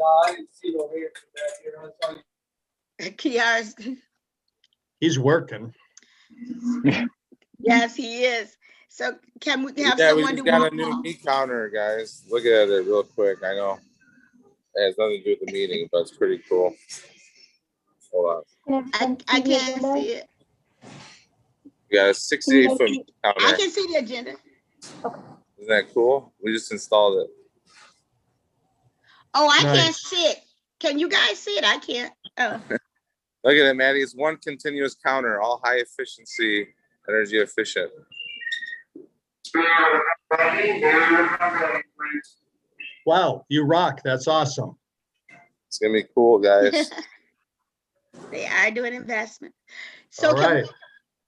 I didn't see no hair back here. Kiara's, He's working. yes, he is. So can we have Yeah, we someone just do got a roll new call? meat counter, guys. Look at it real quick. I know it has nothing to do with the meeting, but it's pretty cool. Hold on. I can't see it. We got a 68-foot meat I counter. can see the agenda. Isn't that cool? We just installed it. Oh, I Nice. can't see it. Can you guys see it? I can't. Oh, Look at it, Maddie. It's one continuous counter, all high efficiency, energy efficient. Wow, you rock. That's awesome. It's gonna be cool, guys. they are doing investment. So All right.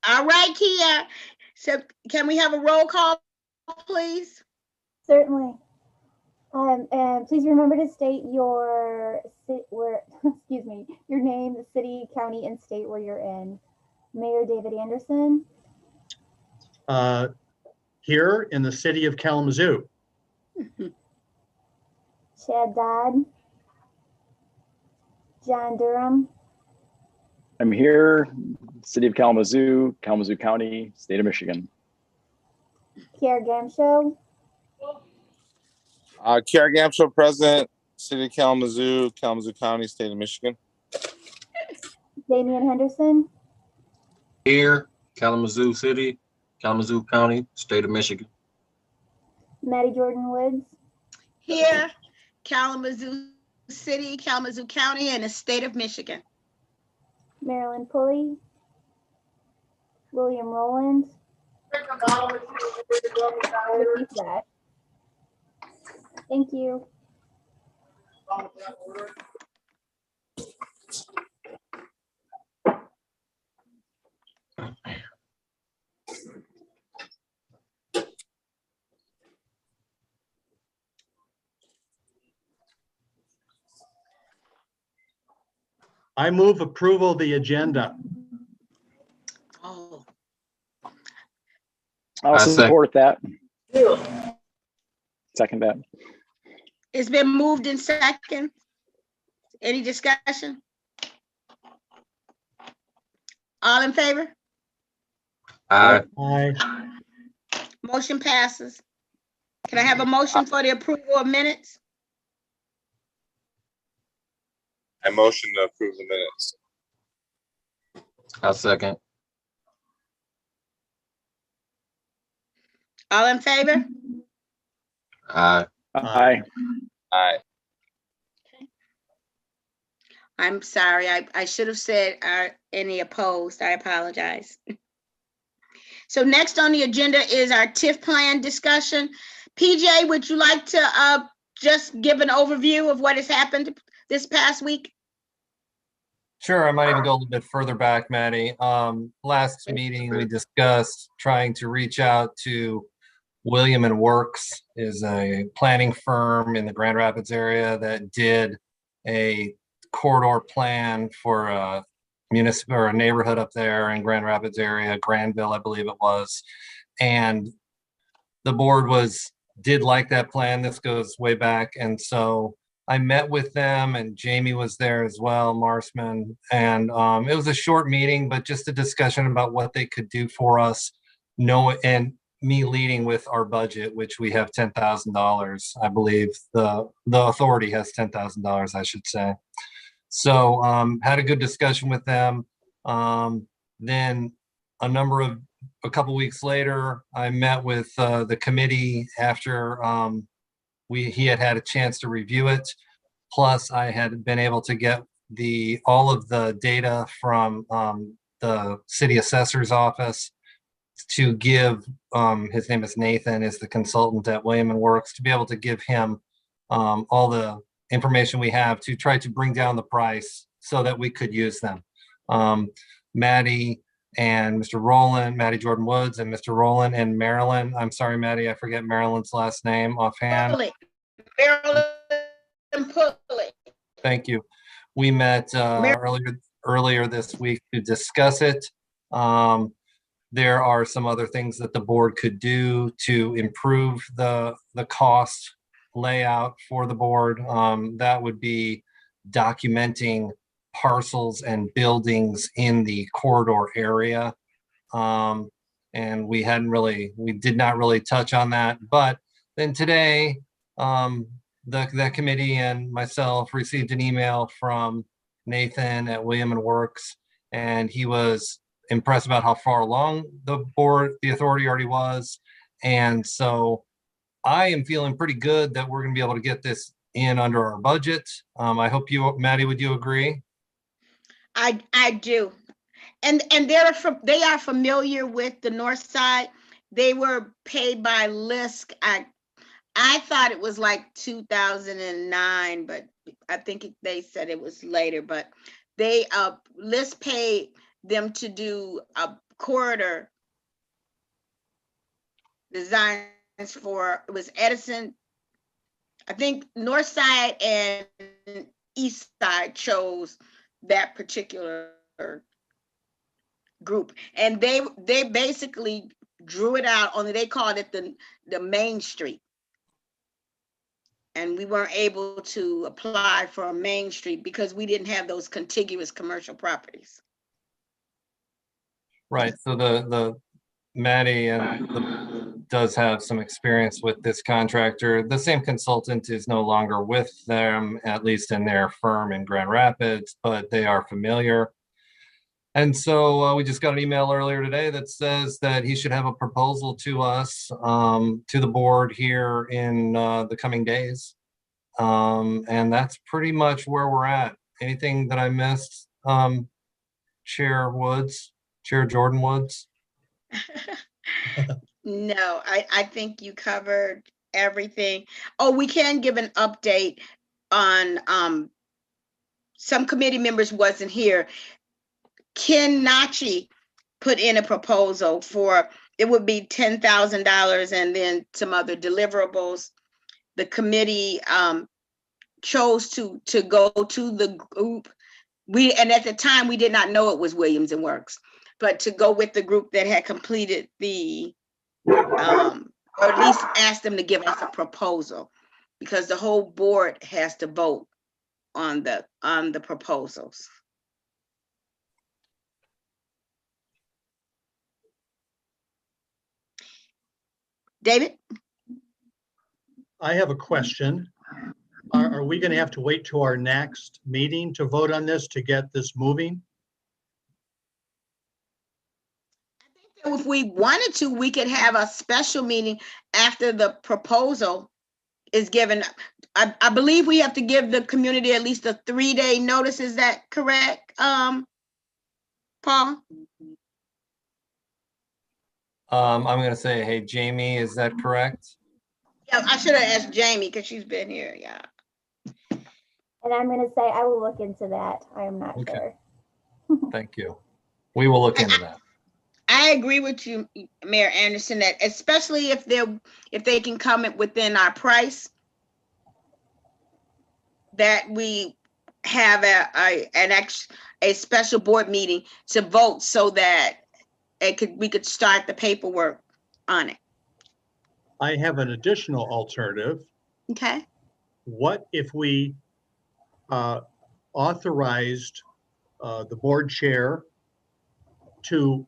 all right, Kia. So can we have a roll call, please? Certainly. And please remember to state your excuse me, your name, the city, county, and state where you're in. Mayor David Anderson, Here in the city of Kalamazoo. Chad Dodd, John Durham, I'm here, city of Kalamazoo, Kalamazoo County, state of Michigan. Kiara Gamshow, Kiara Gamshow, President, City of Kalamazoo, Kalamazoo County, State of Michigan. Damian Henderson, Here, Kalamazoo City, Kalamazoo County, State of Michigan. Maddie Jordan Woods, Here, Kalamazoo City, Kalamazoo County, and the state of Michigan. Marilyn Pulley, William Rowland, Ricky Flack. Thank you. I move approval of the agenda. Oh, I also second. support that. Second that. it's been moved in second. Any discussion? All in favor? Aye. Aye. Motion passes. Can I have a motion for the approval of minutes? I motion to approve the minutes. I'll second. All in favor? Aye. Aye. Aye. I'm sorry, I should have said any opposed. I apologize. So next on the agenda is our TIF plan discussion. PJ, would you like to just give an overview of what has happened this past week? Sure, I might even go a little bit further back, Maddie. Last meeting, we discussed trying to reach out to William and Works, is a planning firm in the Grand Rapids area that did a corridor plan for a municipal or a neighborhood up there in Grand Rapids area, Granville, I believe it was. And the board did like that plan. This goes way back. And so I met with them, and Jamie was there as well, Marsman. And it was a short meeting, but just a discussion about what they could do for us. And me leading with our budget, which we have $10,000. I believe the authority has $10,000, I should say. So had a good discussion with them. Then a couple weeks later, I met with the committee after he had a chance to review it. Plus, I had been able to get all of the data from the city assessor's office to give, his name is Nathan, is the consultant at William and Works, to be able to give him all the information we have to try to bring down the price so that we could use them. Maddie and Mr. Rowland, Maddie Jordan Woods and Mr. Rowland and Marilyn. I'm sorry, Maddie, I forget Marilyn's last name offhand. Marilyn Pulley. Thank you. We met earlier this week to discuss it. There are some other things that the board could do to improve the cost layout for the board. That would be documenting parcels and buildings in the corridor area. And we did not really touch on that. But then today, the committee and myself received an email from Nathan at William and Works, and he was impressed about how far along the authority already was. And so I am feeling pretty good that we're gonna be able to get this in under our budget. I hope Maddie, would you agree? I do. And they are familiar with the North Side. They were paid by LISC. I thought it was like 2009, but I think they said it was later. But they LISC paid them to do a corridor designs for, it was Edison. I think North Side and East Side chose that particular group, and they basically drew it out, only they called it the Main Street, and we weren't able to apply for a Main Street because we didn't have those contiguous commercial properties. Right. So the Maddie does have some experience with this contractor. The same consultant is no longer with them, at least in their firm in Grand Rapids, but they are familiar. And so we just got an email earlier today that says that he should have a proposal to us, to the board here in the coming days. And that's pretty much where we're at. Anything that I missed, Chair Jordan Woods? No, I think you covered everything. Oh, we can give an update on some committee members wasn't here. Ken Nachi put in a proposal for, it would be $10,000 and then some other deliverables. The committee chose to go to the group. And at the time we did not know it was Williams and Works, but to go with the group that had completed the or at least ask them to give us a proposal, because the whole board has to vote on the proposals. David? I have a question. Are we going to have to wait to our next meeting to vote on this to get this moving? If we wanted to, we could have a special meeting after the proposal is given. I believe we have to give the community at least a 3-day notice. Is that correct, Paul? I'm gonna say, hey, Jamie, is that correct? Yeah, I should have asked Jamie because she's been here, yeah. And I'm gonna say I will look into that. I am not Okay. sure. Thank you. We will look into that. I agree with you, Mayor Anderson, that especially if they can come within our price, that we have a special board meeting to vote so that we could start the paperwork on it. I have an additional alternative. Okay. What if we authorized the board chair to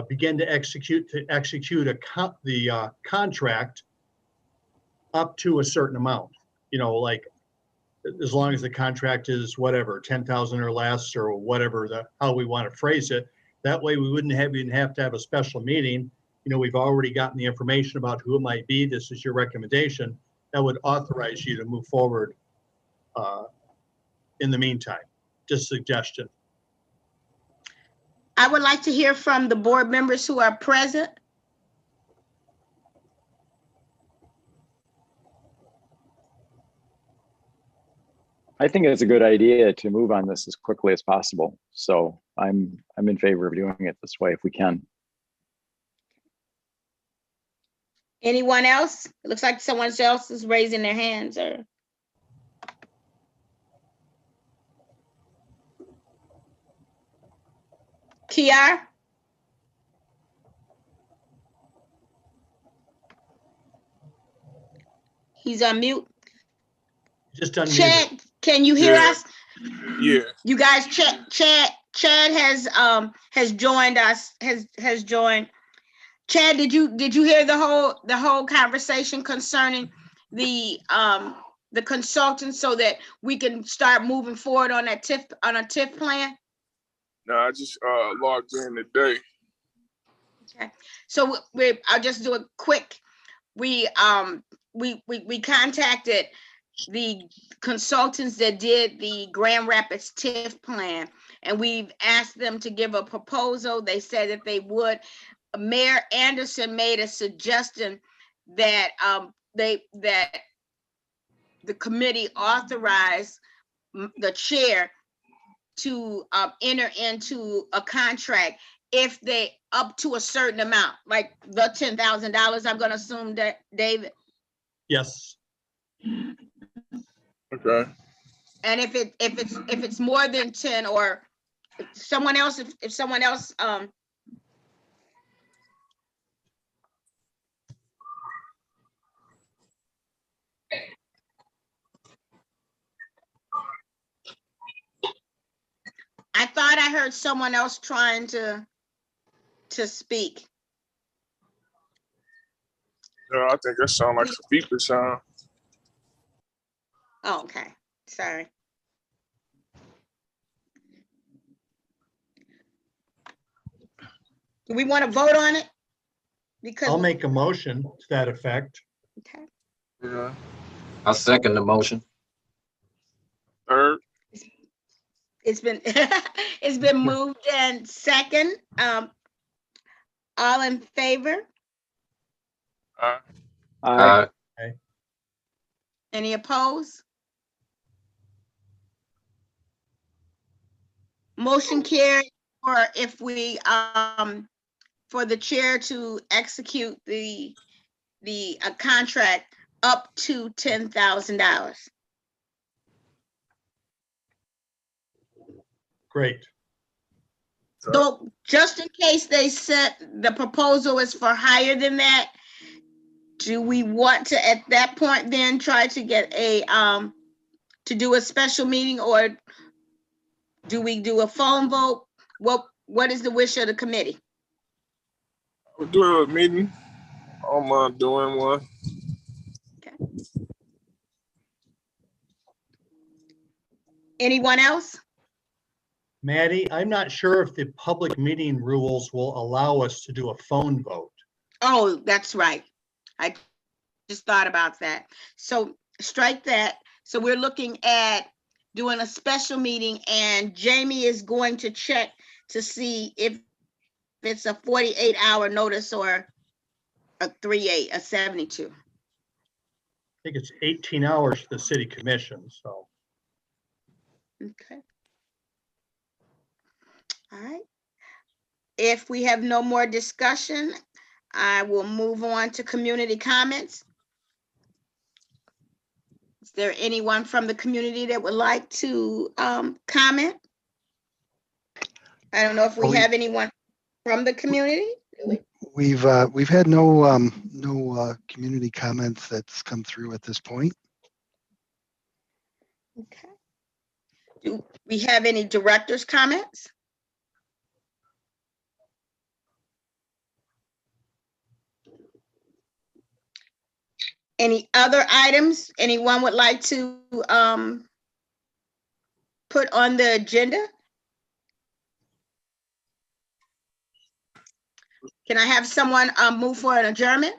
begin to execute the contract up to a certain amount? You know, like as long as the contract is whatever, 10,000 or less, or whatever how we want to phrase it. That way we wouldn't even have to have a special meeting. You know, we've already gotten the information about who it might be. This is your recommendation. That would authorize you to move forward in the meantime. Just suggestion. I would like to hear from the board members who are present. I think it's a good idea to move on this as quickly as possible. So I'm in favor of doing it this way if we can. Anyone else? It looks like someone else is raising their hands or. Kiar? He's on mute. Just unmuted. Chad, can you hear Yeah. us? Yeah. You guys, Chad has joined us, has joined. Chad, did you hear the whole conversation concerning the consultants so that we can start moving forward on that TIF plan? No, I just logged in today. Okay, so I'll just do a quick. We contacted the consultants that did the Grand Rapids TIF plan, and we've asked them to give a proposal. They said that they would. Mayor Anderson made a suggestion that that the committee authorize the chair to enter into a contract if they up to a certain amount, like the $10,000. I'm going to assume that, David. Yes. Okay. And if it's more than 10, or if someone else, if someone else I thought I heard someone else trying to speak. No, I think that sounds like some beeper sound. Oh, okay, sorry. Do we want to vote on it? Because I'll make a motion to that effect. okay. Yeah. I second the motion. Third. It's been it's been moved and second. All in favor? Aye. Aye. Any opposed? Motion carried. Or if we for the chair to execute the contract up to $10,000. Great. So just in case they said the proposal is for higher than that, do we want to at that point then try to get a to do a special meeting, or do we do a phone vote? What is the wish of the committee? We're doing a meeting. I'm doing one. Okay. Anyone else? Maddie, I'm not sure if the public meeting rules will allow us to do a phone vote. Oh, that's right. I just thought about that. So strike that. So we're looking at doing a special meeting, and Jamie is going to check to see if it's a 48-hour notice or a 72. I think it's 18 hours for the city commission, so. Okay. All right. If we have no more discussion, I will move on to community comments. Is there anyone from the community that would like to comment? I don't know if we have anyone from the community. We've had no community comments that's come through at this point. Okay. Do we have any director's comments? Any other items anyone would like to put on the agenda? Can I have someone move for an adjournment?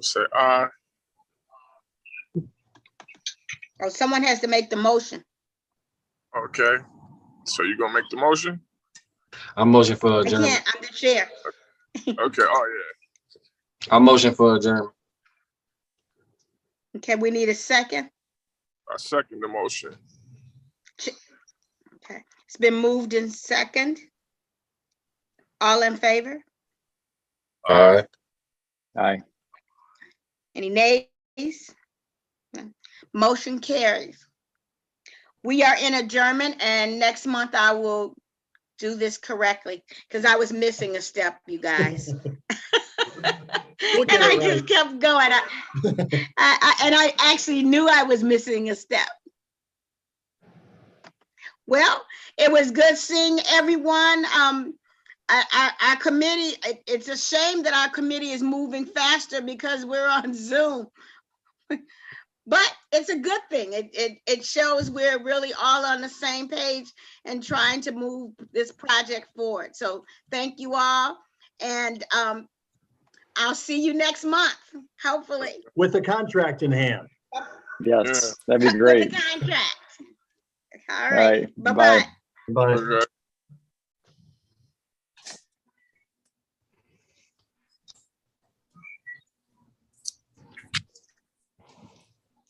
Say aye. Or someone has to make the motion. Okay. So you gonna make the motion? I motion for I adjournment. can't, I'm the chair. Okay. Oh yeah. I motion for adjournment. Okay, we need a second. I second the motion. Okay, it's been moved in second. All in favor? Aye. Aye. Any nays? No. Motion carries. We are in adjournment, and next month I will do this correctly because I was missing a step, you guys. We'll get And I it just kept going. I actually knew I was missing a step. Well, it was good seeing everyone. Our committee, it's a shame that our committee is moving faster because we're on Zoom. But it's a good thing. It shows we're really all on the same page and trying to move this project forward. So thank you all. And I'll see you next month, hopefully. With the contract in hand. Yes, that'd be With great. the contract. All All right. right, Bye-bye. bye. Bye. Okay.